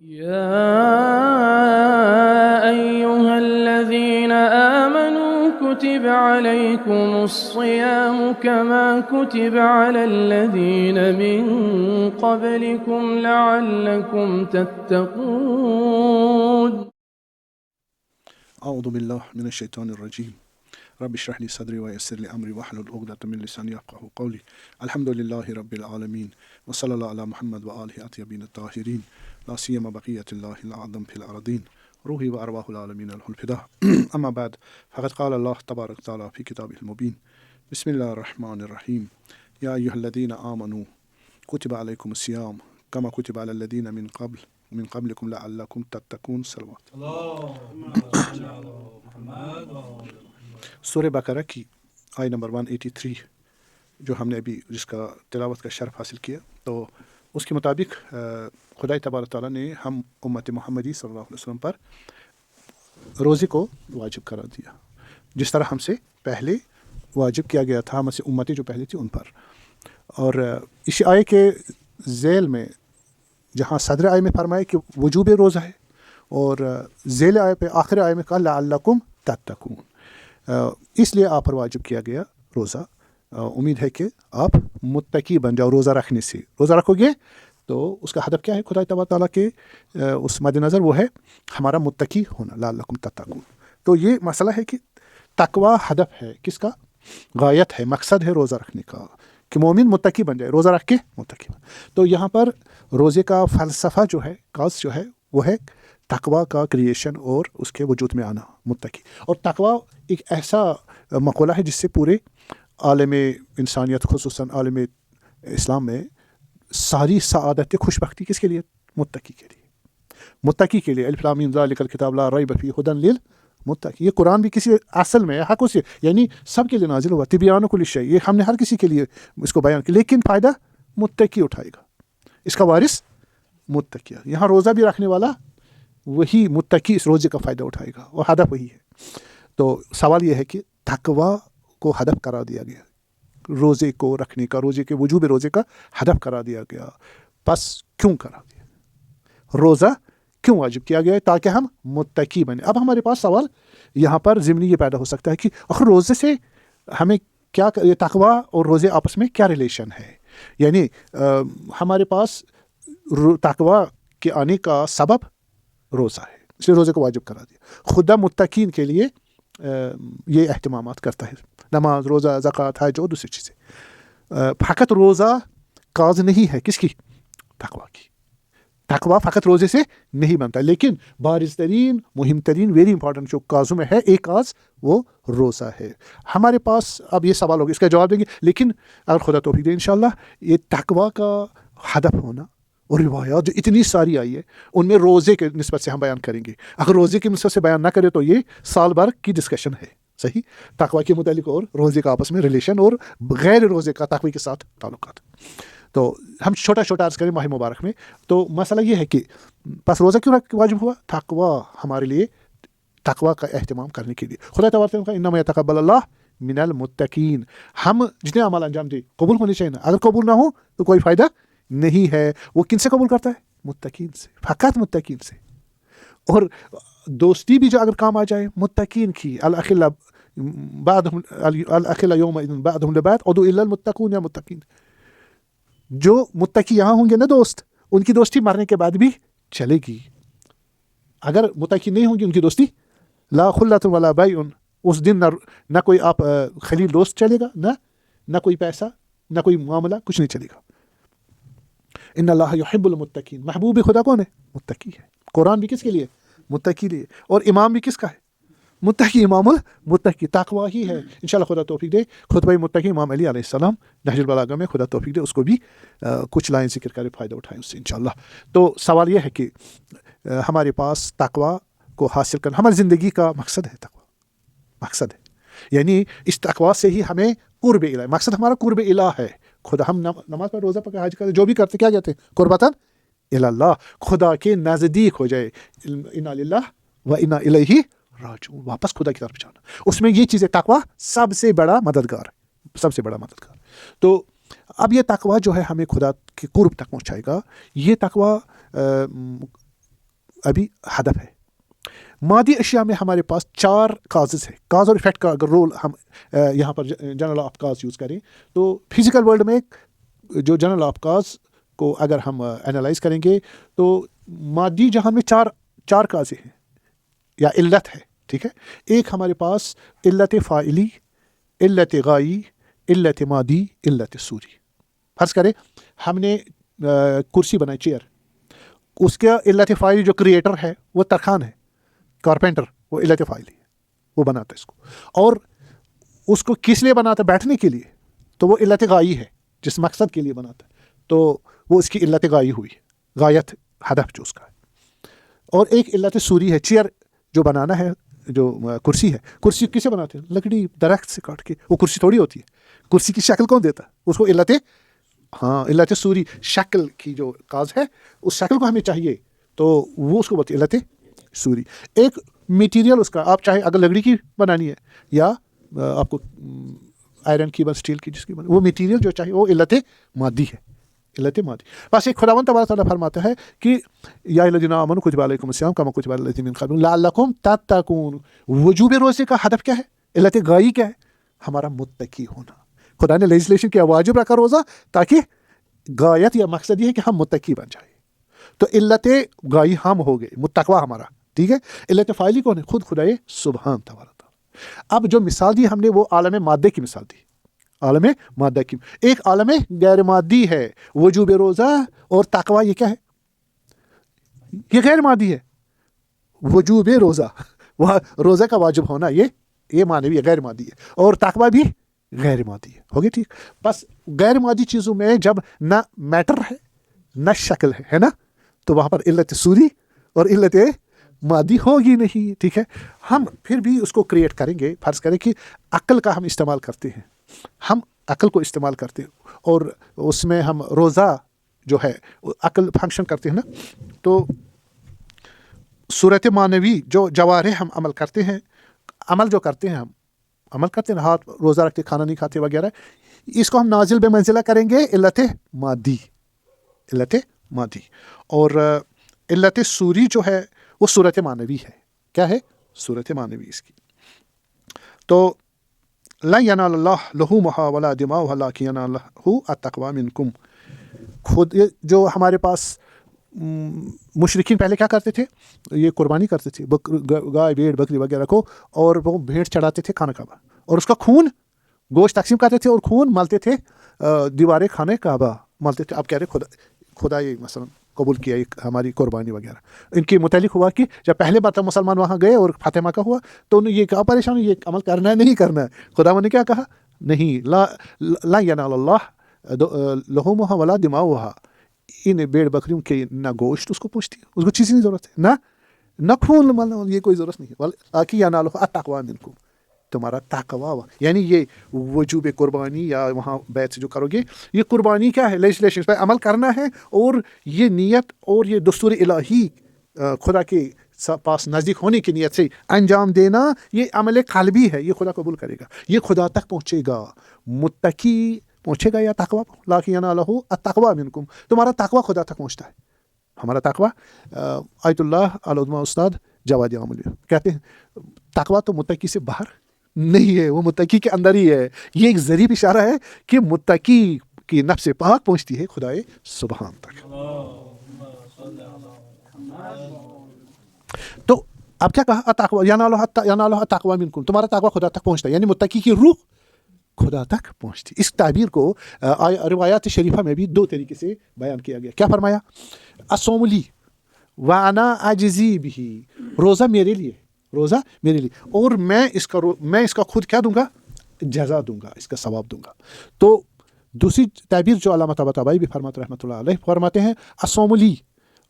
يا أيها الذين آمنوا كتب عليكم الصيام كما كتب على الذين من قبلكم لعلكم تتقون. أعوذ بالله من الشيطان الرجيم. رب اشرح لي صدري ويسر لي أمري واحلل عقدة من لساني يفقهوا قولي. الحمد لله رب العالمين وصلى الله على محمد وآله الطيبين الطاهرين لا سيما بقية الله الأعظم في الأرضين روحي وأرواح العالمين له الفداء. أما بعد فقد قال الله تبارك وتعالى في كتابه المبين بسم الله الرحمن الرحيم يا أيها الذين آمنوا كتب عليكم الصيام كما كتب على الذين من قبلكم لعلكم تتقون. صلوات سورہ بقرہ کی آیت نمبر 183 جو ہم نے ابھی جس کا تلاوت کا شرف حاصل کیا، تو اس کے مطابق خدای تبارک تعالیٰ نے ہم امت محمدی صلی اللہ علیہ وسلم پر روزے کو واجب قرار دیا، جس طرح ہم سے پہلے واجب کیا گیا تھا، ہم سے امتی جو پہلے تھی ان پر. اور اسی آیے کے ذیل میں جہاں صدر آیے میں فرمایا کہ وجوب روزہ ہے، اور ذیل آیے پہ آخر آیے میں کہا لعلکم تتقون، اس لیے آپ پر واجب کیا گیا روزہ. امید ہے کہ آپ متقی بن جاؤ روزہ رکھنے سے. روزہ رکھو گے تو اس کا ہدف کیا ہے خدا تبارک تعالیٰ کے اس مد نظر؟ وہ ہے ہمارا متقی ہونا، لعلکم تتقون. تو یہ مسئلہ ہے کہ تقوی ہدف ہے، کس کا؟ غایت ہے، مقصد ہے روزہ رکھنے کا کہ مومن متقی بن جائے، روزہ رکھ کے متقی بن. تو یہاں پر روزے کا فلسفہ جو ہے، کاز جو ہے، وہ ہے تقوی کا کریشن اور اس کے وجود میں آنا، متقی. اور تقوی ایک ایسا مقولہ ہے جس سے پورے عالم انسانیت، خصوصاً عالم اسلام میں ساری سعادت، خوش بختی کس کے لیے؟ متقی کے لیے. متقی کے لیے الف لام میم ذالک الکتاب لا ریب فیہ ھدی للمتقین. یہ قرآن بھی کسی اصل میں حق سے، یعنی سب کے لیے نازل ہوا، تبیان کل شیء، یہ ہم نے ہر کسی کے لیے اس کو بیان کیا، لیکن فائدہ متقی اٹھائے گا، اس کا وارث متقی. یہاں روزہ بھی رکھنے والا وہی متقی اس روزے کا فائدہ اٹھائے گا، اور ہدف وہی ہے. تو سوال یہ ہے کہ تقوی کو ہدف قرار دیا گیا، روزے کو رکھنے کا، روزے کے وجوب روزے کا ہدف قرار دیا گیا. بس کیوں قرار دیا؟ روزہ کیوں واجب کیا گیا ہے؟ تاکہ ہم متقی بنیں. اب ہمارے پاس سوال یہاں پر ضمنی یہ پیدا ہو سکتا ہے کہ آخر روزے سے ہمیں کیا، یہ تقوی اور روزے آپس میں کیا ریلیشن ہے؟ یعنی ہمارے پاس تقوی کے آنے کا سبب روزہ ہے، اس لیے روزے کو واجب قرار دیا. خدا متقین کے لیے یہ اہتمامات کرتا ہے، نماز، روزہ، زکوٰۃ، حج اور دوسری چیزیں. فقط روزہ کاز نہیں ہے کس کی؟ تقوی کی. تقوی فقط روزے سے نہیں بنتا، لیکن بارز ترین، مہم ترین، ویری امپورٹنٹ جو کازوں میں ہے ایک کاز وہ روزہ ہے. ہمارے پاس اب یہ سوال ہوگا، اس کا جواب دیں گے، لیکن اگر خدا توفیق دے انشاءاللہ یہ تقوی کا ہدف ہونا اور روایات جو اتنی ساری آئی ہے ان میں روزے کے نسبت سے ہم بیان کریں گے. اگر روزے کی نسبت سے بیان نہ کرے تو یہ سال بھر کی ڈسکشن ہے. صحیح، تقوی کے متعلق اور روزے کا آپس میں ریلیشن اور غیر روزے کا تقوی کے ساتھ تعلقات. تو ہم چھوٹا چھوٹا عرض کریں ماہ مبارک میں. تو مسئلہ یہ ہے کہ بس روزہ کیوں واجب ہوا؟ تقوی ہمارے لیے، تقوی کا اہتمام کرنے کے لیے. خدا تبارک و تعالیٰ انما یتقبل اللہ من المتقین. ہم جتنے اعمال انجام دیں قبول ہونے چاہیے نا، اگر قبول نہ ہو تو کوئی فائدہ نہیں ہے. وہ کن سے قبول کرتا ہے؟ متقین سے، فقط متقین سے. اور دوستی بھی جو اگر کام آ جائے متقین کی، الاخلاء یومئذ بعضهم لبعض ادعوا الا المتقون یا متقین. جو متقی یہاں ہوں گے نا دوست، ان کی دوستی مرنے کے بعد بھی چلے گی. اگر متقی نہیں ہوں گی ان کی دوستی لا خلۃ ولا بیع، اس دن نہ کوئی آپ خلیل دوست چلے گا، نہ کوئی پیسہ، نہ کوئی معاملہ، کچھ نہیں چلے گا. ان اللہ یحب المتقین. محبوب خدا کون ہے؟ متقی ہے. قرآن بھی کس کے لیے؟ متقی لیے. اور امام بھی کس کا ہے؟ متقی، امام المتقی. تقوی ہی ہے. انشاءاللہ خدا توفیق دے خطبہ متقی امام علی علیہ السلام نہج البلاغہ میں، خدا توفیق دے اس کو بھی کچھ لائن ذکر کرے، فائدہ اٹھائیں اس سے انشاءاللہ. تو سوال یہ ہے کہ ہمارے پاس تقوی کو حاصل کرنا ہماری زندگی کا مقصد ہے. تقوی مقصد ہے، یعنی اس تقوی سے ہی ہمیں قرب الہ، مقصد ہمارا قرب الہ ہے. خدا ہم نماز پڑھ، روزہ پکڑ، حج کرتے، جو بھی کرتے، کیا کہتے ہیں؟ قربتاً الی اللہ، خدا کے نزدیک ہو جائے. انا للہ و انا الیہ راجعون، واپس خدا کی طرف جانا. اس میں یہ چیزیں تقوی سب سے بڑا مددگار ہے، سب سے بڑا مددگار. تو اب یہ تقوی جو ہے ہمیں خدا کے قرب تک پہنچائے گا. یہ تقوی ابھی ہدف ہے. مادی اشیاء میں ہمارے پاس 4 کازز ہے. کاز اور افیکٹ کا اگر رول ہم یہاں پر جنرل آف کاز یوز کریں تو فزیکل ورلڈ میں جو جنرل آف کاز کو اگر ہم انالائز کریں گے تو مادی جہان میں 4 کازیں ہیں یا علت ہے. ٹھیک ہے. ایک ہمارے پاس علت فاعلی، علت غائی، علت مادی، علت سوری. فرض کریں ہم نے کرسی بنائی، چیئر، اس کا علت فاعلی جو کریٹر ہے وہ ترخان ہے، کارپینٹر، وہ علت فاعلی ہے، وہ بناتا ہے اس کو. اور اس کو کس لیے بناتا ہے؟ بیٹھنے کے لیے. تو وہ علت غائی ہے، جس مقصد کے لیے بناتا ہے تو وہ اس کی علت غائی ہوئی ہے، غایت ہدف جو اس کا ہے. اور ایک علت سوری ہے، چیئر جو بنانا ہے، جو کرسی ہے، کرسی کسے بناتے ہیں؟ لکڑی، درخت سے کاٹ کے. وہ کرسی تھوڑی ہوتی ہے. کرسی کی شکل کون دیتا ہے؟ اس کو علت سوری، شکل کی جو کاز ہے اس شکل کو ہمیں چاہیے تو وہ اس کو بولتے علت سوری. ایک میٹیریل اس کا، آپ چاہے اگر لکڑی کی بنانی ہے یا آپ کو آئرن کی اسٹیل کی جس کی وہ میٹیریل جو چاہیے وہ علت مادی ہے، علت مادی. بس ایک خداوند تبارک تعالیٰ فرماتا ہے کہ یا الذین آمنوا کتب علیکم الصیام کما کتب علی الذین من قبلکم لعلکم تتقون. وجوب روزے کا ہدف کیا ہے؟ علت غائی کیا ہے؟ ہمارا متقی ہونا. خدا نے لیجسلیشن کیا واجب رکھا روزہ تاکہ غایت یا مقصد یہ ہے کہ ہم متقی بن جائیں. تو علت غائی ہم ہو گئے، متقوا ہمارا. ٹھیک ہے. علت فاعلی کون ہے؟ خود خدائے سبحان تبارک. اب جو مثال دی ہم نے وہ عالم مادے کی مثال دی، عالم مادہ کی. ایک عالم غیر مادی ہے، وجوب روزہ اور تقوی. یہ کیا ہے؟ یہ غیر مادی ہے. وجوب روزہ، وہ روزہ کا واجب ہونا، یہ معنوی ہے، غیر مادی ہے. اور تقوی بھی غیر مادی ہے. ہوگی ٹھیک. بس غیر مادی چیزوں میں جب نہ میٹر ہے نہ شکل ہے نا، تو وہاں پر علت سوری اور علت مادی ہوگی نہیں. ٹھیک ہے. ہم پھر بھی اس کو کریٹ کریں گے. فرض کریں کہ عقل کا ہم استعمال کرتے ہیں، ہم عقل کو استعمال کرتے ہیں اور اس میں ہم روزہ جو ہے عقل فنکشن کرتے ہیں نا. تو صورت معنوی جو جوارح ہم عمل کرتے ہیں، عمل جو کرتے ہیں، ہم عمل کرتے ہیں، ہاتھ روزہ رکھتے، کھانا نہیں کھاتے وغیرہ، اس کو ہم نازل بے منزلہ کریں گے علت مادی، علت مادی. اور علت سوری جو ہے وہ صورت معنوی ہے. کیا ہے؟ صورت معنوی اس کی. تو لا ینال اللہ لحومها ولا دماؤها ولکن ینالہ التقوی منکم. خود جو ہمارے پاس مشرکین پہلے کیا کرتے تھے؟ یہ قربانی کرتے تھے، گائے، بھیڑ، بکری وغیرہ کو، اور وہ بھیڑ چڑھاتے تھے خانہ کعبہ، اور اس کا خون، گوشت تقسیم کرتے تھے اور خون ملتے تھے دیوارے خانہ کعبہ ملتے تھے. اب کہہ رہے خدا یہ مثلا قبول کیا ہماری قربانی وغیرہ. ان کے متعلق ہوا کہ جب پہلے بار مسلمان وہاں گئے اور فتح مکہ ہوا تو انہیں یہ کہا پریشان، یہ عمل کرنا ہے نہیں کرنا ہے. خدا نے کیا کہا؟ نہیں، لا ینال اللہ لحومها ولا دماؤها. ان بھیڑ بکریوں کے نہ گوشت اس کو پوچھتی ہے، اس کو چیز نہیں ضرورت ہے، نہ خون ملنا، یہ کوئی ضرورت نہیں ہے. باقی ینالہ التقوی منکم، تمہارا تقوی. یعنی یہ وجوب قربانی یا وہاں بیت سے جو کرو گے، یہ قربانی کیا ہے؟ لیجسلیشن پہ عمل کرنا ہے، اور یہ نیت اور یہ دستور الہی خدا کے پاس نزدیک ہونے کی نیت سے انجام دینا، یہ عمل قلبی ہے، یہ خدا قبول کرے گا، یہ خدا تک پہنچے گا. متقی پہنچے گا یا تقوی، لاکن ینالہ التقوی منکم، تمہارا تقوی خدا تک پہنچتا ہے. ہمارا تقوی، آیت اللہ علامہ استاد جواد عاملی کہتے ہیں تقوی تو متقی سے باہر نہیں ہے، وہ متقی کے اندر ہی ہے. یہ ایک ظریف اشارہ ہے کہ متقی کی نفس پاک پہنچتی ہے خدائے سبحان تک. تو اب کیا کہا؟ التقوی ینالہ التقوی منکم، تمہارا تقوی خدا تک پہنچتا ہے، یعنی متقی کی روح خدا تک پہنچتی. اس تعبیر کو روایات شریفہ میں بھی 2 طریقے سے بیان کیا گیا. کیا فرمایا؟ الصوم لی وانا اجزی بہ، روزہ میرے لیے، روزہ میرے لیے، اور میں اس کا خود کیا دوں گا؟ جزا دوں گا، اس کا ثواب دوں گا. تو دوسری تعبیر جو علامہ طباطبائی بھی فرماتے رحمۃ اللہ علیہ فرماتے ہیں الصوم لی،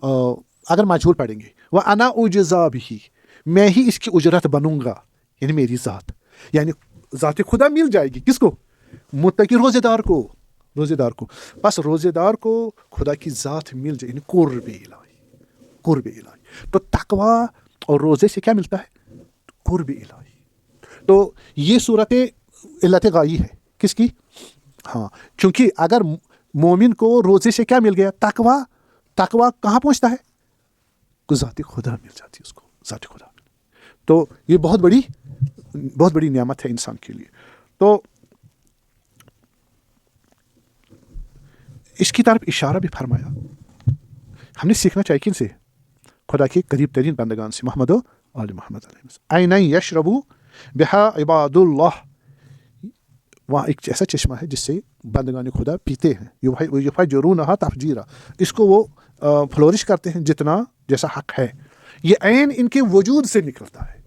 اگر مجہول پڑھیں گے، وانا اجزا بہ، میں ہی اس کی اجرت بنوں گا، یعنی میری ذات، یعنی ذات خدا مل جائے گی. کس کو؟ متقی روزے دار کو، روزے دار کو. بس روزے دار کو خدا کی ذات مل جائے، یعنی قرب الہی، قرب الہی. تو تقوی اور روزے سے کیا ملتا ہے؟ قرب الہی. تو یہ صورت علت غائی ہے کس کی؟ ہاں، کیونکہ اگر مومن کو روزے سے کیا مل گیا؟ تقوی. تقوی کہاں پہنچتا ہے؟ کو ذات خدا مل جاتی ہے، اس کو ذات خدا مل. تو یہ بہت بڑی نعمت ہے انسان کے لیے. تو اس کی طرف اشارہ بھی فرمایا. ہم نے سیکھنا چاہیے کن سے؟ خدا کے قریب ترین بندگان سے، محمد و آل محمد علیہ وسلم. عین یشرب بہا عباد اللہ، وہاں ایک ایسا چشمہ ہے جس سے بندگان خدا پیتے ہیں. یفجرونہا تفجیرا، اس کو وہ فلورش کرتے ہیں جتنا جیسا حق ہے. یہ عین ان کے وجود سے نکلتا ہے،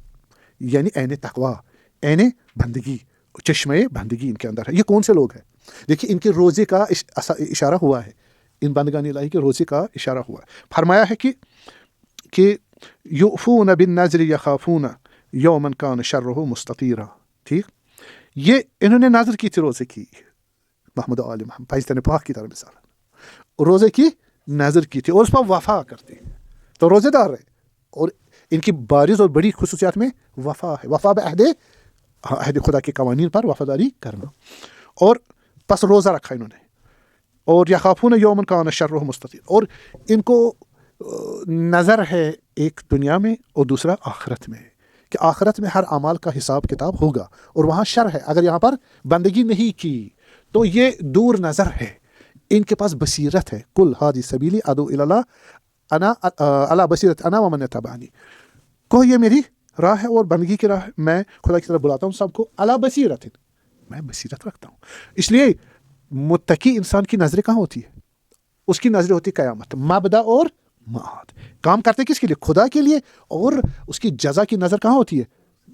یعنی عین تقویٰ، عین بندگی، چشمہ بندگی ان کے اندر ہے. یہ کون سے لوگ ہیں؟ دیکھیے ان کے روزے کا اشارہ ہوا ہے، ان بندگان الہی کے روزے کا اشارہ ہوا ہے. فرمایا ہے کہ یؤفون بالنذر یخافون یوما کان شرہ مستطیرا. ٹھیک، یہ انہوں نے نظر کی تھی روزے کی، محمد علی محمد پاکستان پاک کی طرح مثال، روزے کی نظر کی تھی اور اس پر وفا کرتے ہیں. تو روزے دار رہے، اور ان کی بارز اور بڑی خصوصیات میں وفا ہے. وفا عہد خدا کے قوانین پر وفاداری کرنا. اور پس روزہ رکھا انہوں نے. اور یخافون یوما کان شرہ مستطیر، اور ان کو نظر ہے ایک دنیا میں اور دوسرا آخرت میں، کہ آخرت میں ہر اعمال کا حساب کتاب ہوگا اور وہاں شر ہے. اگر یہاں پر بندگی نہیں کی تو یہ دور نظر ہے. ان کے پاس بصیرت ہے. کل ہادی سبیلی ادعو الی اللہ انا علی بصیرت انا ومن اتبعنی، کو یہ میری راہ ہے اور بندگی کی راہ ہے، میں خدا کی طرف بلاتا ہوں سب کو. علی بصیرت، میں بصیرت رکھتا ہوں. اس لیے متقی انسان کی نظریں کہاں ہوتی ہے؟ اس کی نظریں ہوتی قیامت، مبدا اور معاد. کام کرتے کس کے لیے؟ خدا کے لیے. اور اس کی جزا کی نظر کہاں ہوتی ہے؟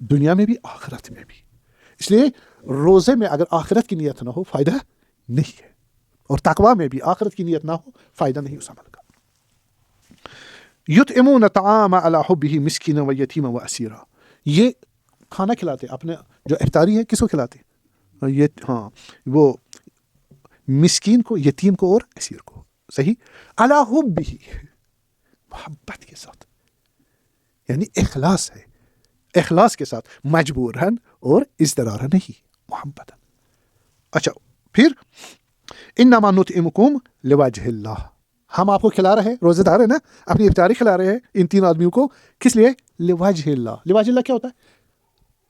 دنیا میں بھی آخرت میں بھی. اس لیے روزے میں اگر آخرت کی نیت نہ ہو فائدہ نہیں ہے، اور تقویٰ میں بھی آخرت کی نیت نہ ہو فائدہ نہیں اس عمل کا. یطعمون الطعام علی حبہ مسکینا و یتیما و اسیرا، یہ کھانا کھلاتے اپنے جو افطاری ہے کس کو کھلاتے؟ یہ وہ مسکین کو، یتیم کو اور اسیر کو. صحیح، علی حبہ، محبت کے ساتھ، یعنی اخلاص ہے، اخلاص کے ساتھ، مجبوراً اور اضطرارا نہیں، محبت. اچھا پھر انما نطعمکم لوجہ اللہ، ہم آپ کو کھلا رہے ہیں، روزے دار ہے نا، اپنی افطاری کھلا رہے ہیں ان تین آدمیوں کو، کس لیے؟ لوجہ اللہ. لوجہ اللہ کیا ہوتا ہے؟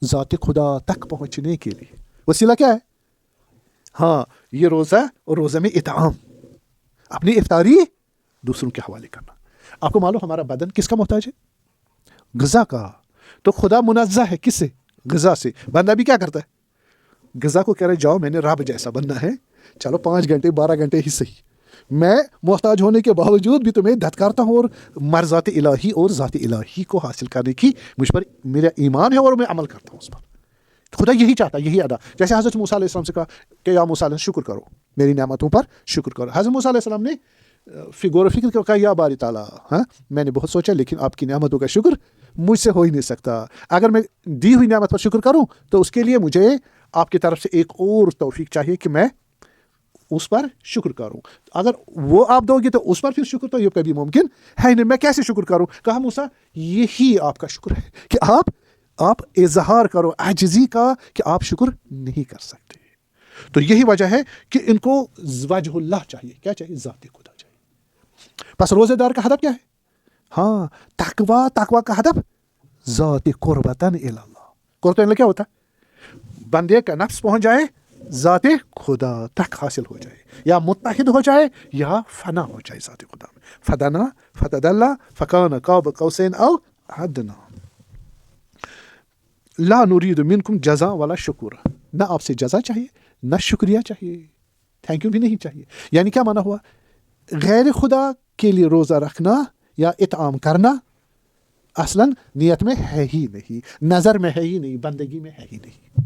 ذات خدا تک پہنچنے کے لیے. وسیلہ کیا ہے؟ یہ روزہ، اور روزہ میں اطعام، اپنی افطاری دوسروں کے حوالے کرنا. آپ کو معلوم ہمارا بدن کس کا محتاج ہے؟ غذا کا. تو خدا منزہ ہے کس سے؟ غذا سے. بندہ بھی کیا کرتا ہے؟ غذا کو کہہ رہے جاؤ میں نے رب جیسا بننا ہے، چلو 5 گھنٹے 12 گھنٹے ہی صحیح، میں محتاج ہونے کے باوجود بھی تمہیں دھتکارتا ہوں، اور مرضات الہی اور ذات الہی کو حاصل کرنے کی مجھ پر میرا ایمان ہے اور میں عمل کرتا ہوں اس پر. خدا یہی چاہتا ہے، یہی ادا. جیسے حضرت موسیٰ علیہ السلام سے کہا کہ یا موسیٰ علیہ شکر کرو، میری نعمتوں پر شکر کرو. حضرت موسیٰ علیہ السلام نے غور و فکر کہا یا باری تعالیٰ، میں نے بہت سوچا لیکن آپ کی نعمتوں کا شکر مجھ سے ہو ہی نہیں سکتا. اگر میں دی ہوئی نعمت پر شکر کروں تو اس کے لیے مجھے آپ کی طرف سے ایک اور توفیق چاہیے کہ میں اس پر شکر کروں. اگر وہ آپ دو گے تو اس پر پھر شکر تو یہ کبھی ممکن ہے نہیں، میں کیسے شکر کروں؟ کہا موسیٰ یہی آپ کا شکر ہے کہ آپ اظہار کرو عاجزی کا کہ آپ شکر نہیں کر سکتے. تو یہی وجہ ہے کہ ان کو وجہ اللہ چاہیے. کیا چاہیے؟ ذات خدا چاہیے. پس روزے دار کا ہدف کیا ہے؟ تقویٰ کا ہدف ذات قربتاً الی اللہ. قربتاً اللہ کیا ہوتا ہے؟ بندے کا نفس پہنچ جائے ذات خدا تک حاصل ہو جائے، یا متحد ہو جائے یا فنا ہو جائے ذات خدا میں. فدنا فتدلّا فکان قاب قوسین او ادنی. لا نرید منکم جزا ولا شکورا، نہ آپ سے جزا چاہیے نہ شکریہ چاہیے، تھینک یو بھی نہیں چاہیے. یعنی کیا مانا ہوا؟ غیر خدا کے لیے روزہ رکھنا یا اطعام کرنا اصلاً نیت میں ہے ہی نہیں، نظر میں ہے ہی نہیں، بندگی میں ہے ہی نہیں.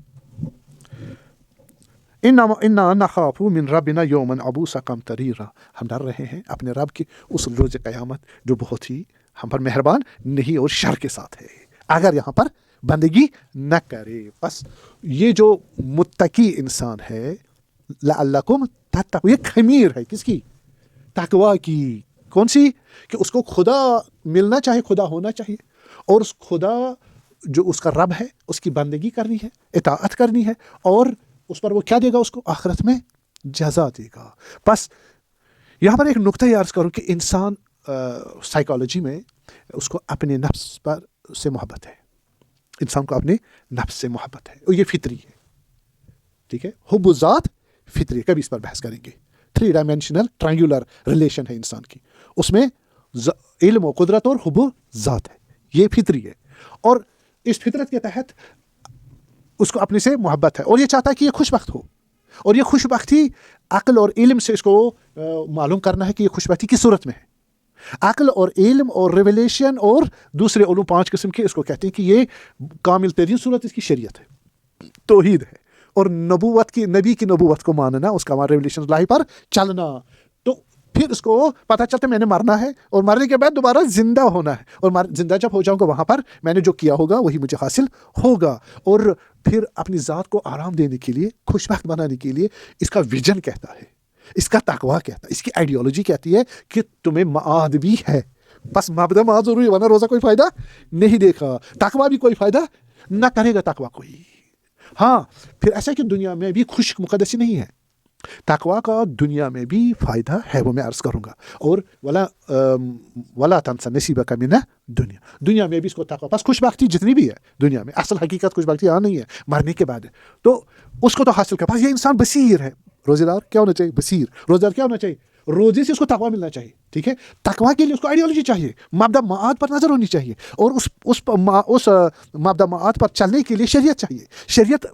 انا نخاف من ربنا یوما عبوسا قمطریرا، ہم ڈر رہے ہیں اپنے رب کے اس روز قیامت جو بہت ہی ہم پر مہربان نہیں اور شر کے ساتھ ہے اگر یہاں پر بندگی نہ کرے. بس یہ جو متقی انسان ہے، لعلکم تتقون، یہ خمیر ہے کس کی؟ تقویٰ کی. کون سی؟ کہ اس کو خدا ملنا چاہیے، خدا ہونا چاہیے، اور اس خدا جو اس کا رب ہے اس کی بندگی کرنی ہے، اطاعت کرنی ہے، اور اس پر وہ کیا دے گا؟ اس کو آخرت میں جزا دے گا. بس یہاں پر ایک نقطہ عرض کروں کہ انسان سائیکالوجی میں اس کو اپنے نفس پر سے محبت ہے، انسان کو اپنے نفس سے محبت ہے، اور یہ فطری ہے، ٹھیک ہے. حب ذات فطری، کبھی اس پر بحث کریں گے. 3 ڈائمینشنل ٹرائنگولر ریلیشن ہے انسان کی، اس میں علم و قدرت اور حب ذات ہے، یہ فطری ہے. اور اس فطرت کے تحت اس کو اپنے سے محبت ہے، اور یہ چاہتا ہے کہ یہ خوش بخت ہو. اور یہ خوش بختی عقل اور علم سے اس کو معلوم کرنا ہے کہ یہ خوش بختی کس صورت میں ہے. عقل اور علم اور ریولیشن اور دوسرے علوم 5 قسم کے، اس کو کہتے ہیں کہ یہ کامل ترین صورت اس کی شریعت ہے، توحید ہے. اور نبوت کی، نبی کی نبوت کو ماننا، اس کا ریولیشن لائی پر چلنا. تو پھر اس کو پتہ چلتا ہے میں نے مرنا ہے، اور مرنے کے بعد دوبارہ زندہ ہونا ہے، اور زندہ جب ہو جاؤں گا وہاں پر میں نے جو کیا ہوگا وہی مجھے حاصل ہوگا. اور پھر اپنی ذات کو آرام دینے کے لیے، خوش بخت بنانے کے لیے اس کا ویژن کہتا ہے، اس کا تقویٰ کہتا ہے، اس کی آئیڈیالوجی کہتی ہے کہ تمہیں معاد بھی ہے. بس مبدا معاد ضروری ہے، ورنہ روزہ کوئی فائدہ نہیں دیکھا، تقویٰ بھی کوئی فائدہ نہ کرے گا تقویٰ کوئی. ہاں پھر ایسا کہ دنیا میں بھی خشک مقدسی نہیں ہے، تقویٰ کا دنیا میں بھی فائدہ ہے، وہ میں عرض کروں گا. اور ولا تنسا نصیبک من دنیا، دنیا میں بھی اس کو تقویٰ، بس خوش بختی جتنی بھی ہے دنیا میں، اصل حقیقت خوش بختی یہاں نہیں ہے، مرنے کے بعد ہے. تو اس کو تو حاصل کر. بس یہ انسان بصیر ہے. روزے دار کیا ہونا چاہیے؟ بصیر. روزے دار کیا ہونا چاہیے؟ روزے سے اس کو تقویٰ ملنا چاہیے، ٹھیک ہے. تقویٰ کے لیے اس کو آئیڈیالوجی چاہیے، مبدا معاد پر نظر ہونی چاہیے، اور اس مبدا معاد پر چلنے کے لیے شریعت چاہیے. شریعت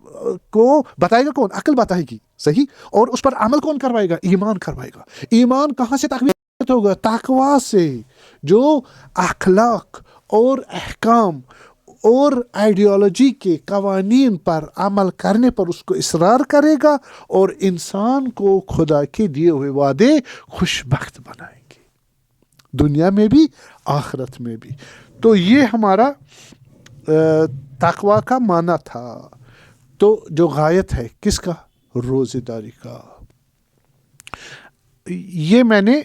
کو بتائے گا کون؟ عقل بتائے گی، صحیح. اور اس پر عمل کون کروائے گا؟ ایمان کروائے گا. ایمان کہاں سے تقویت ہوگا؟ تقویٰ سے، جو اخلاق اور احکام اور آئیڈیالوجی کے قوانین پر عمل کرنے پر اس کو اصرار کرے گا، اور انسان کو خدا کے دیے ہوئے وعدے خوش بخت بنائیں گے، دنیا میں بھی آخرت میں بھی. تو یہ ہمارا تقویٰ کا معنی تھا. تو جو غایت ہے کس کا؟ روزے داری کا. یہ میں نے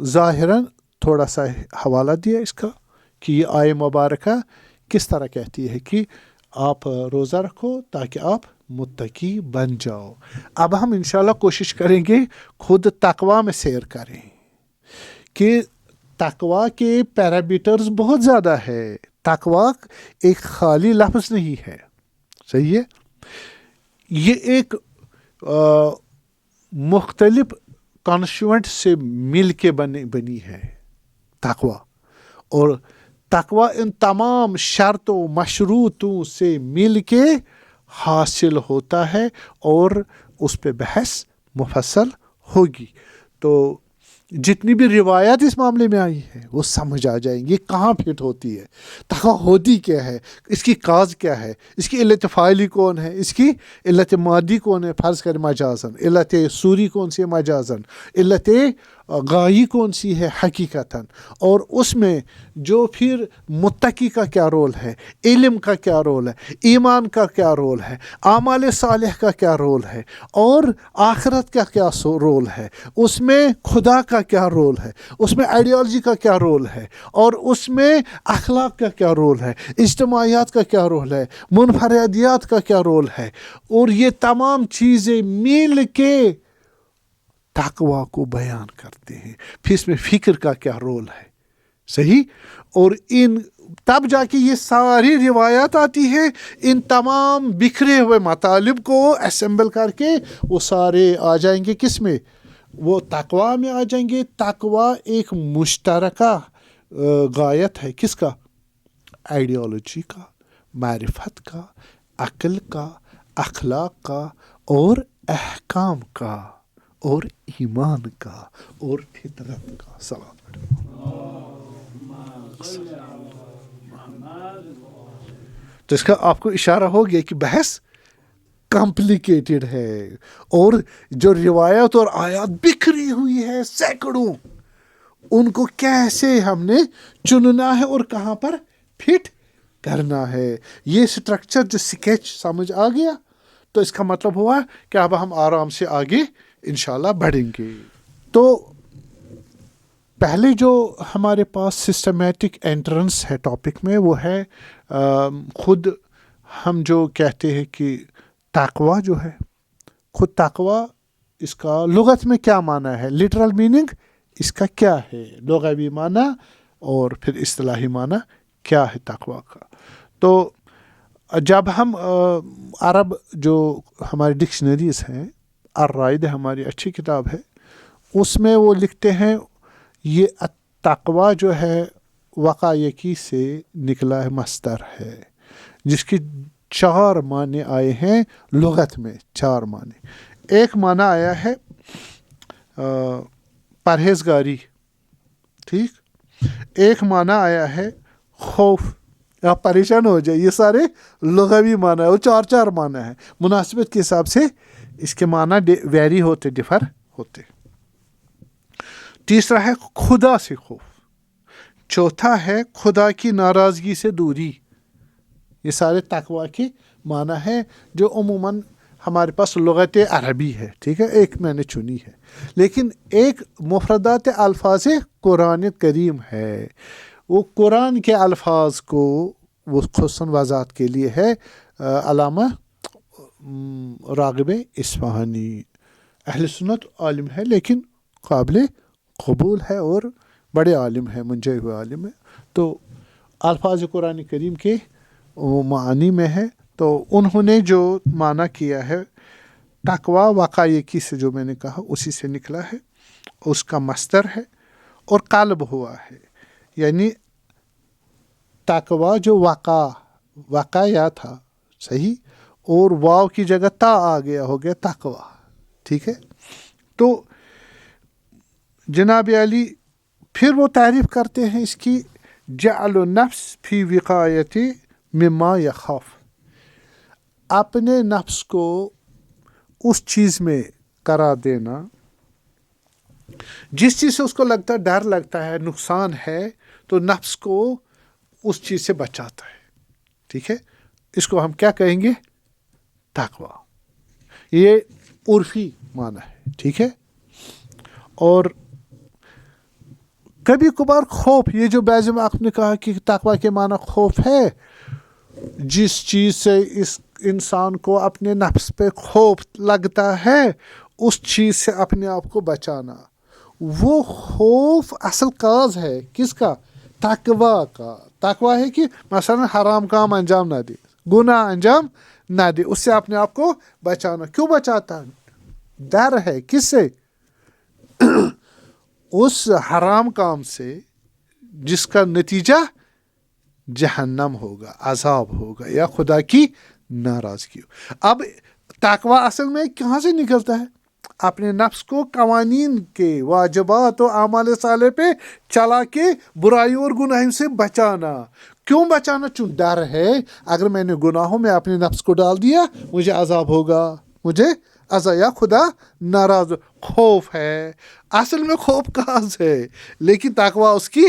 ظاہراً تھوڑا سا حوالہ دیا اس کا کہ یہ آیہ مبارکہ کس طرح کہتی ہے کہ آپ روزہ رکھو تاکہ آپ متقی بن جاؤ. اب ہم انشاءاللہ کوشش کریں گے خود تقویٰ میں سیر کریں کہ تقویٰ کے پیرامیٹرز بہت زیادہ ہے. تقویٰ ایک خالی لفظ نہیں ہے، صحیح ہے. یہ ایک مختلف کانسٹیٹوئنٹ سے مل کے بنی ہے تقویٰ. اور تقویٰ ان تمام شرطوں مشروطوں سے مل کے حاصل ہوتا ہے، اور اس پہ بحث مفصل ہوگی. تو جتنی بھی روایات اس معاملے میں آئی ہیں وہ سمجھ آ جائیں گی کہاں فٹ ہوتی ہے، تقویٰ ہوتی کیا ہے، اس کی کاز کیا ہے، اس کی علت فاعلی کون ہے، اس کی علت مادی کون ہے، فرض کر مجازن، علت سوری کون سی ہے مجازن، علت غائی کون سی ہے حقیقتاً. اور اس میں جو پھر متقی کا کیا رول ہے، علم کا کیا رول ہے، ایمان کا کیا رول ہے، اعمال صالح کا کیا رول ہے، اور آخرت کا کیا رول ہے، اس میں خدا کا کیا رول ہے، اس میں آئیڈیالوجی کا کیا رول ہے، اور اس میں اخلاق کا کیا رول ہے، اجتماعیات کا کیا رول ہے، منفردیات کا کیا رول ہے. اور یہ تمام چیزیں مل کے تقویٰ کو بیان کرتے ہیں. پھر اس میں فکر کا کیا رول ہے، صحیح. اور تب جا کے یہ ساری روایات آتی ہیں، ان تمام بکھرے ہوئے مطالب کو اسمبل کر کے وہ سارے آ جائیں گے کس میں؟ وہ تقویٰ میں آ جائیں گے. تقویٰ ایک مشترکہ غایت ہے کس کا؟ آئیڈیالوجی کا، معرفت کا، عقل کا، اخلاق کا، اور احکام کا، اور ایمان کا، اور فطرت کا. سلام. تو اس کا آپ کو اشارہ ہو گیا کہ بحث کمپلیکیٹڈ ہے، اور جو روایت اور آیات بکھری ہوئی ہے سینکڑوں، ان کو کیسے ہم نے چننا ہے اور کہاں پر فٹ کرنا ہے. یہ سٹرکچر جو سکیچ سمجھ آ گیا تو اس کا مطلب ہوا کہ اب ہم آرام سے آگے انشاءاللہ بڑھیں گے. تو پہلے جو ہمارے پاس سسٹمیٹک انٹرنس ہے ٹاپک میں وہ ہے خود ہم جو کہتے ہیں کہ تقویٰ جو ہے، خود تقویٰ اس کا لغت میں کیا معنی ہے، لٹرل میننگ اس کا کیا ہے. لغوی معنی اور پھر اصطلاحی معنی کیا ہے تقویٰ کا. تو جب ہم عرب جو ہماری ڈکشنریز ہیں، الرائد ہماری اچھی کتاب ہے، اس میں وہ لکھتے ہیں یہ تقویٰ جو ہے وقایکی سے نکلا ہے، مصدر ہے جس کی 4 معنی آئے ہیں لغت میں. 4 معنی. ایک معنی آیا ہے پرہیزگاری، ٹھیک. ایک معنی آیا ہے خوف، آپ پریشان ہو جائے، یہ سارے لغوی معنی ہے، وہ 4 معنی ہیں. مناسبت کے حساب سے اس کے معنی ویری ہوتے، ڈفر ہوتے. تیسرا ہے خدا سے خوف. چوتھا ہے خدا کی ناراضگی سے دوری. یہ سارے تقویٰ کے معنی ہیں جو عموماً ہمارے پاس لغت عربی ہے، ٹھیک ہے، ایک میں نے چنی ہے. لیکن ایک مفردات الفاظ قرآن کریم ہے، وہ قرآن کے الفاظ کو وہ خصوصاً وضاحت کے لیے ہے. علامہ راغب اصفہانی اہل سنت عالم ہے، لیکن قابل قبول ہے اور بڑے عالم ہیں، منجے ہوئے عالم ہیں. تو الفاظ قرآن کریم کے وہ معانی میں ہے. تو انہوں نے جو معنی کیا ہے تقویٰ وقایکی سے، جو میں نے کہا اسی سے نکلا ہے، اس کا مصدر ہے اور قلب ہوا ہے. یعنی تقویٰ جو وقایا تھا، صحیح، اور واو کی جگہ تا آ گیا، ہو گیا تقویٰ، ٹھیک ہے. تو جناب علی پھر وہ تعریف کرتے ہیں اس کی، جعل النفس فی وقایت مما یخاف. اپنے نفس کو اس چیز میں قرار دینا جس چیز سے اس کو لگتا ہے، ڈر لگتا ہے، نقصان ہے، تو نفس کو اس چیز سے بچاتا ہے، ٹھیک ہے. اس کو ہم کیا کہیں گے؟ تقویٰ. یہ عرفی معنی ہے، ٹھیک ہے. اور کبھی کبھار خوف، یہ جو بعض میں آپ نے کہا کہ تقویٰ کے معنی خوف ہے، جس چیز سے اس انسان کو اپنے نفس پہ خوف لگتا ہے اس چیز سے اپنے آپ کو بچانا. وہ خوف اصل کاز ہے کس کا؟ تقویٰ کا. تقویٰ ہے کہ مثلا حرام کام انجام نہ دے، گناہ انجام نہ دے، اس سے اپنے آپ کو بچانا. کیوں بچاتا ہے؟ ڈر ہے. کس سے؟ اس حرام کام سے جس کا نتیجہ جہنم ہوگا، عذاب ہوگا، یا خدا کی ناراضگی. اب تقویٰ اصل میں کہاں سے نکلتا ہے؟ اپنے نفس کو قوانین کے، واجبات و اعمال صالح پہ چلا کے برائیوں اور گناہوں سے بچانا. کیوں بچانا؟ چون ڈر ہے اگر میں نے گناہوں میں اپنے نفس کو ڈال دیا مجھے عذاب ہوگا، مجھے عذاب، یا خدا ناراض. خوف ہے، اصل میں خوف کاز ہے، لیکن تقویٰ اس کی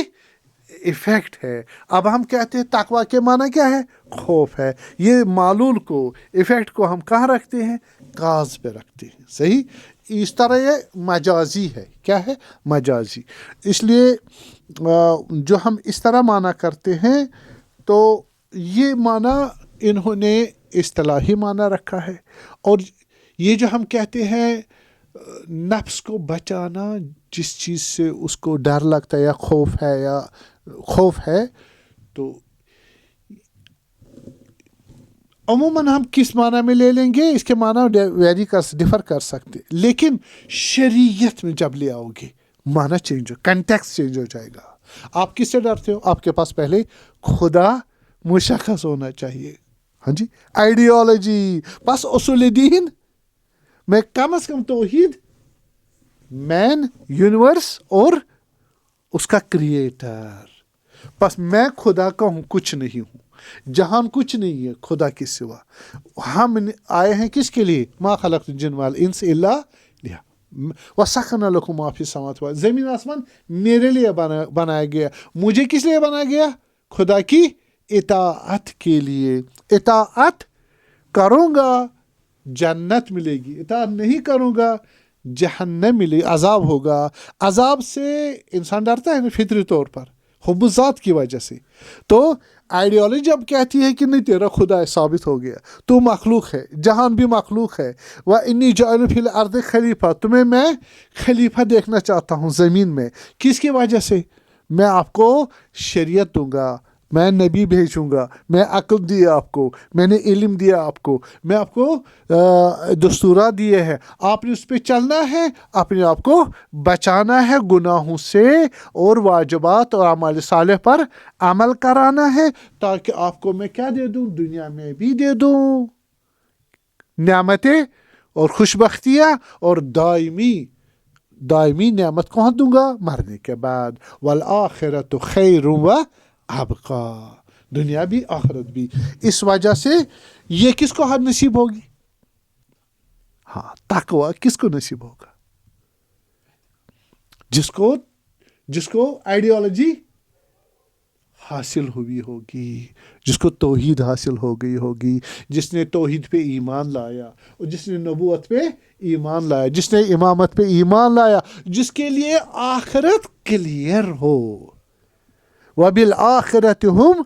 ایفیکٹ ہے. اب ہم کہتے ہیں تقویٰ کے معنی کیا ہے؟ خوف ہے. یہ معلول کو، ایفیکٹ کو ہم کہاں رکھتے ہیں؟ کاز پہ رکھتے ہیں، صحیح. اس طرح یہ مجازی ہے. کیا ہے؟ مجازی. اس لیے جو ہم اس طرح معنی کرتے ہیں تو یہ معنی انہوں نے اصطلاحی معنی رکھا ہے. اور یہ جو ہم کہتے ہیں نفس کو بچانا جس چیز سے اس کو ڈر لگتا ہے یا خوف ہے تو عموماً ہم کس معنی میں لے لیں گے؟ اس کے معنی ویری ڈفر کر سکتے، لیکن شریعت میں جب لے آؤ گے معنی چینج ہو، کنٹیکس چینج ہو جائے گا. آپ کس سے ڈرتے ہو؟ آپ کے پاس پہلے خدا مشخص ہونا چاہیے. ہاں جی، آئیڈیالوجی، بس اصول دین میں کم از کم توحید، مین، یونیورس اور اس کا کریٹر. بس میں خدا کا ہوں، کچھ نہیں ہوں، جہان کچھ نہیں ہے خدا کے سوا. ہم آئے ہیں کس کے لیے؟ ما خلقت الجن والانس الا وسخرنا لكم ما في السماوات والارض. زمین آسمان میرے لیے بنایا گیا. مجھے کس لیے بنایا گیا؟ خدا کی اطاعت کے لیے. اطاعت کروں گا جنت ملے گی، اطاعت نہیں کروں گا جہنم ملے، عذاب ہوگا. عذاب سے انسان ڈرتا ہے نا فطری طور پر، حب ذات کی وجہ سے. تو آئیڈیالوجی جب کہتی ہے کہ نہیں تیرا خدا ثابت ہو گیا، تو مخلوق ہے، جہان بھی مخلوق ہے. وَإِنِّي جَاعِلٌ فِي الْأَرْضِ خلیفہ، تمہیں میں خلیفہ دیکھنا چاہتا ہوں زمین میں. کس کی وجہ سے؟ میں آپ کو شریعت دوں گا، میں نبی بھیجوں گا، میں عقل دیا آپ کو، میں نے علم دیا آپ کو، میں آپ کو دستورات دیے ہیں، آپ نے اس پہ چلنا ہے، اپنے آپ کو بچانا ہے گناہوں سے، اور واجبات اور اعمال صالح پر عمل کرانا ہے، تاکہ آپ کو میں کیا دے دوں، دنیا میں بھی دے دوں نعمتیں اور خوشبختیاں، اور دائمی نعمت کہاں دوں گا، مرنے کے بعد، والآخرۃ خیر و ابقا، دنیا بھی آخرت بھی۔ اس وجہ سے یہ کس کو حد نصیب ہوگی؟ ہاں، تقوی کس کو نصیب ہوگا؟ جس کو آئیڈیالوجی حاصل ہوئی ہوگی، جس کو توحید حاصل ہو گئی ہوگی، جس نے توحید پہ ایمان لایا، اور جس نے نبوت پہ ایمان لایا، جس نے امامت پہ ایمان لایا، جس کے لیے آخرت کلیئر ہو۔ وَبِالْآخِرَةِ هُمْ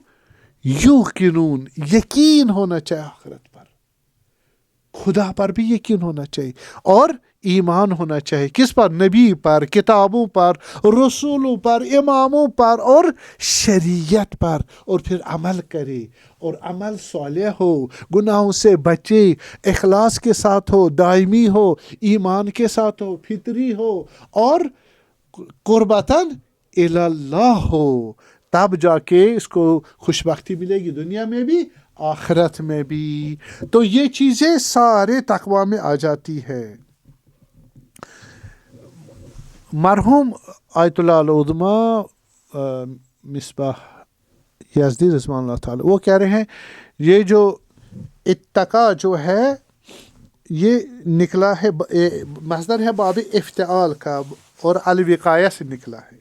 يُوقِنُونَ، یقین ہونا چاہیے آخرت پر، خدا پر بھی یقین ہونا چاہیے، اور ایمان ہونا چاہیے کس پر؟ نبی پر، کتابوں پر، رسولوں پر، اماموں پر، اور شریعت پر، اور پھر عمل کرے، اور عمل صالح ہو، گناہوں سے بچے، اخلاص کے ساتھ ہو، دائمی ہو، ایمان کے ساتھ ہو، فطری ہو، اور قربتاً الی اللہ ہو، تب جا کے اس کو خوشبختی ملے گی، دنیا میں بھی آخرت میں بھی۔ تو یہ چیزیں سارے تقوی میں آ جاتی ہے۔ مرحوم آیت اللہ العظمیٰ مصباح یزدی رضوان اللہ تعالی، وہ کہہ رہے ہیں یہ جو اتقا جو ہے یہ نکلا ہے، مصدر ہے باب افتعال کا، اور الوقایہ سے نکلا ہے،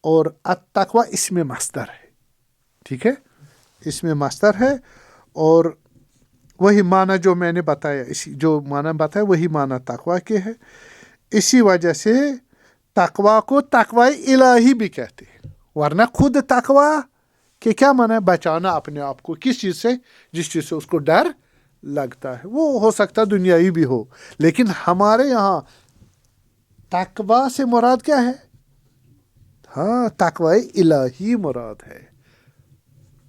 اور التقوی اس میں مصدر ہے، ٹھیک ہے، اس میں مصدر ہے، اور وہی معنی جو میں نے بتایا، جو معنی بتایا وہی معنی تقوی کے ہے۔ اسی وجہ سے تقوی کو تقوی الہی بھی کہتے ہیں، ورنہ خود تقوی کہ کیا معنی ہے؟ بچانا اپنے آپ کو کس چیز سے؟ جس چیز سے اس کو ڈر لگتا ہے، وہ ہو سکتا دنیاوی بھی ہو، لیکن ہمارے یہاں تقوی سے مراد کیا ہے؟ ہاں، تقوی الہی مراد ہے۔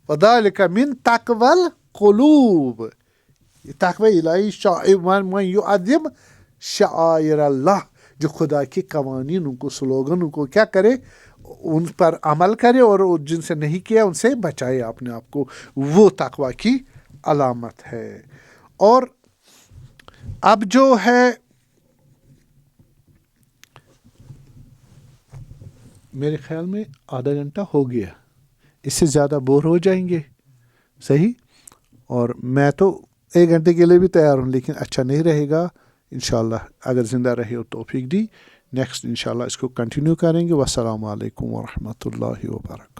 وَذَلِكَ مِن تَقْوَى الْقُلُوبِ، یہ تقوی الہی، من یعظم شعائر اللہ، جو خدا کے قوانین، ان کو سلوگن، ان کو کیا کرے، ان پر عمل کرے، اور جن سے نہیں کیا ان سے بچائے اپنے آپ کو، وہ تقوی کی علامت ہے۔ اور اب جو ہے میرے خیال میں آدھا گھنٹہ ہو گیا، اس سے زیادہ بور ہو جائیں گے، صحیح، اور میں تو 1 گھنٹے کے لیے بھی تیار ہوں، لیکن اچھا نہیں رہے گا۔ انشاءاللہ اگر زندہ رہے اور توفیق دی، نیکسٹ انشاءاللہ اس کو کنٹینیو کریں گے۔ والسلام علیکم ورحمۃ اللہ وبرکاتہ۔